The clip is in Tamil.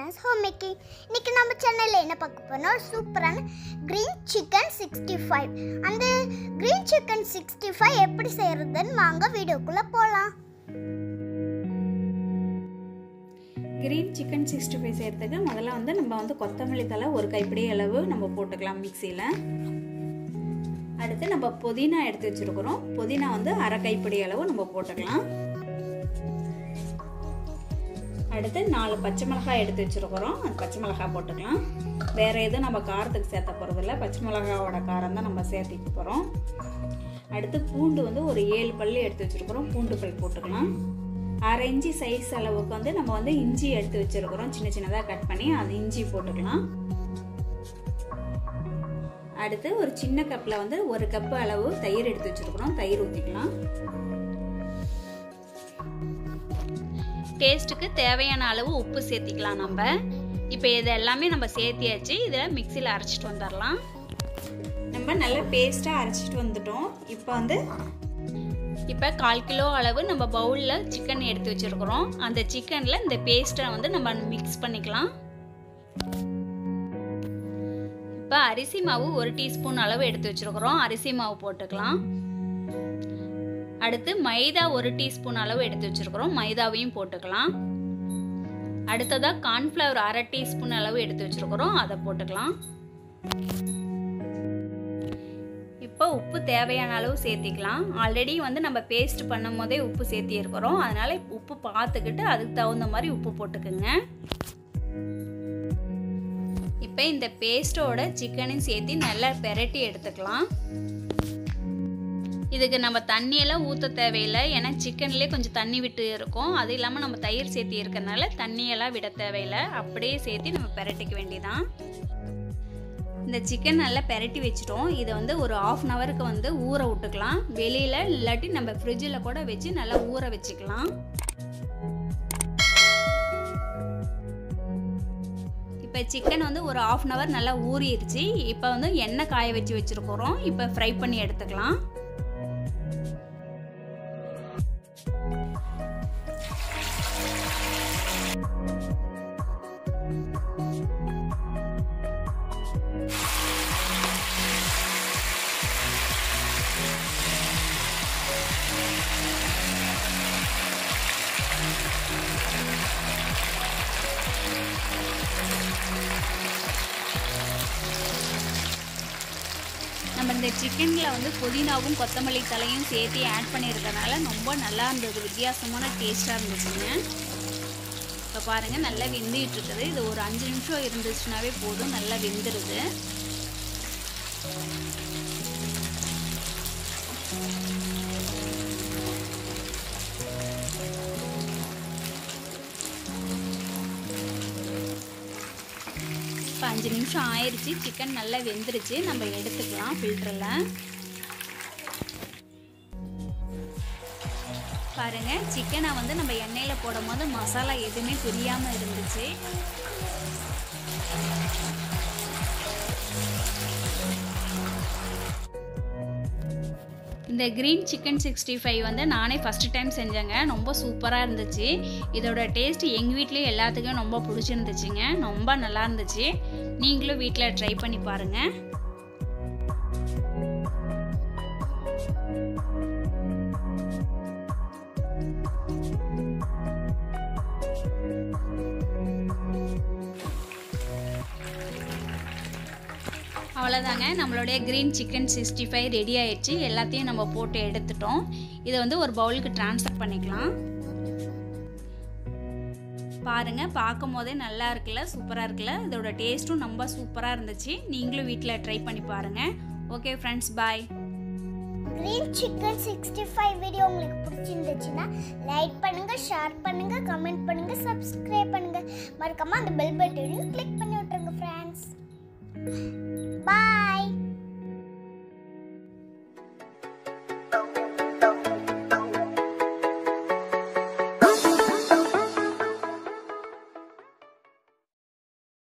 Suguna's homemaking. இன்னைக்கு நம்ம சேனல்ல என்ன பார்க்க போறோம்னா சூப்பரான green chicken 65. அந்த green chicken 65 எப்படி செய்யறதுன்னு வாங்க வீடியோக்குள்ள போலாம். green chicken 65 செய்யறதுக்கு முதல்ல நம்ம கொத்தமல்லி தழை ஒரு கைப்பிடி அளவு நம்ம போட்டுக்கலாம் மிக்ஸில. அடுத்து நம்ம புதினா எடுத்து வச்சிருக்கோம். புதினா அரை கைப்பிடி அளவு நம்ம போட்டுக்கலாம். அடுத்து 4 பச்சை மிளகாய் எடுத்து வச்சிருக்கோம். அந்த பச்சை மிளகாய் போட்டுக்கலாம். வேற எதுவும் நம்ம காரத்துக்கு சேர்த்த போறது இல்ல. பச்சை மிளகாயோட காரம் தான் நம்ம சேர்த்திக்க போறோம். அடுத்து பூண்டு ஒரு 7 பல்லு எடுத்து வச்சிருக்கோம். பூண்டு பல் போட்டுக்கலாம். 1/2 இன்ச் சைஸ் அளவுக்கு நம்ம இஞ்சி எடுத்து வச்சிருக்கோம். சின்ன சின்னதா கட் பண்ணி அது இஞ்சி போட்டுக்கலாம். அடுத்து ஒரு சின்ன கப்ல 1 கப் அளவு தயிர் எடுத்து வச்சிருக்கோம். தயிர் ஊத்திக்கலாம். டேஸ்ட்டுக்கு தேவையான அளவு உப்பு சேர்த்திக்கலாம். நம்ம இப்போ இது எல்லாமே நம்ம சேர்த்தியாச்சு. இதில் மிக்சியில் அரைச்சிட்டு வந்துடலாம். நம்ம நல்லா பேஸ்ட்டாக அரைச்சிட்டு வந்துட்டோம். இப்போ 1/4 கிலோ அளவு நம்ம பவுலில் சிக்கன் எடுத்து வச்சுருக்குறோம். அந்த சிக்கனில் இந்த பேஸ்ட்டை நம்ம மிக்ஸ் பண்ணிக்கலாம். இப்போ அரிசி மாவு 1 டீஸ்பூன் அளவு எடுத்து வச்சுருக்குறோம். அரிசி மாவு போட்டுக்கலாம். அடுத்து மைதா 1 டீஸ்பூன் அளவு எடுத்து வச்சிருக்கிறோம். மைதாவையும் போட்டுக்கலாம். அடுத்ததா கார்ன்ஃப்ளவர் 1/2 டீஸ்பூன் அளவு எடுத்து வச்சிருக்கிறோம். அதை போட்டுக்கலாம். இப்போ உப்பு தேவையான அளவு சேர்த்திக்கலாம். ஆல்ரெடி நம்ம பேஸ்ட் பண்ணும் போதே உப்பு சேர்த்தி இருக்கிறோம். அதனால உப்பு பார்த்துக்கிட்டு அதுக்கு தகுந்த மாதிரி உப்பு போட்டுக்குங்க. இப்போ இந்த பேஸ்டோட சிக்கனையும் சேர்த்து நல்லா பெரட்டி எடுத்துக்கலாம். இதுக்கு நம்ம தண்ணியெல்லாம் ஊற்ற தேவையில்லை. ஏன்னா சிக்கன்லேயே கொஞ்சம் தண்ணி விட்டு இருக்கும். அது இல்லாமல் நம்ம தயிர் சேர்த்தி இருக்கிறதுனால தண்ணியெல்லாம் விட தேவையில்லை. அப்படியே சேர்த்து நம்ம பெரட்டிக்க வேண்டியதான். இந்த சிக்கன் நல்லா பெரட்டி வச்சுட்டோம். இதை ஒரு 1/2 ஹவருக்கு ஊற விட்டுக்கலாம். வெளியில் இல்லாட்டி நம்ம ஃப்ரிட்ஜில் கூட வச்சு நல்லா ஊற வச்சுக்கலாம். இப்போ சிக்கன் ஒரு 1/2 ஹவர் நல்லா ஊறிடுச்சு. இப்போ எண்ணெய் காய வச்சு வச்சுருக்கிறோம். இப்போ ஃப்ரை பண்ணி எடுத்துக்கலாம். நம்ம இந்த சிக்கனில் புதினாவும் கொத்தமல்லி தலையும் சேர்த்து ஆட் பண்ணியிருக்கனால ரொம்ப நல்லா இருந்தது. வித்தியாசமான டேஸ்ட்டாக இருந்துச்சுங்க. இப்போ பாருங்கள் நல்லா வெந்துட்டு இருக்குது. இது ஒரு 5 நிமிஷம் இருந்துச்சுனாவே போதும். நல்லா வெந்துடுது. இப்போ 5 நிமிஷம் ஆயிடுச்சு. சிக்கன் நல்லா வெந்துருச்சு. நம்ம எடுத்துக்கலாம் ஃபில்டரில். பாருங்கள் சிக்கனை நம்ம எண்ணெயில் போடும் போது மசாலா எதுவுமே பிரியாமல் இருந்துச்சு. இந்த கிரீன் சிக்கன் 65 நானே ஃபஸ்ட்டு டைம் செஞ்சேங்க. ரொம்ப சூப்பராக இருந்துச்சு. இதோட டேஸ்ட் எங்கள் வீட்லேயும் எல்லாத்துக்கும் ரொம்ப பிடிச்சிருந்துச்சுங்க. ரொம்ப நல்லா இருந்துச்சு. நீங்களும் வீட்டில் ட்ரை பண்ணி பாருங்கள். அவ்வளோதாங்க, நம்மளுடைய கிரீன் சிக்கன் 65 ரெடி ஆயிடுச்சு. எல்லாத்தையும் நம்ம போட்டு எடுத்துட்டோம். இதை ஒரு பவுலுக்கு ட்ரான்ஸ்ஃபர் பண்ணிக்கலாம். பாருங்கள் பார்க்கும் போதே நல்லா இருக்குல்ல, சூப்பராக இருக்குல்ல. இதோட டேஸ்ட்டும் ரொம்ப சூப்பராக இருந்துச்சு. நீங்களும் வீட்டில் ட்ரை பண்ணி பாருங்கள். ஓகே ஃப்ரெண்ட்ஸ், பாய். green chicken 65 வீடியோ உங்களுக்கு பிடிச்சிருந்துச்சுன்னா லைக் பண்ணுங்க, ஷேர் பண்ணுங்க, கமெண்ட் பண்ணுங்க, சப்ஸ்கிரைப் பண்ணுங்க. மறக்காம அந்த பெல் பட்டனையும் கிளிக் பண்ணி விட்டுருங்க ஃப்ரெண்ட்ஸ். Bye.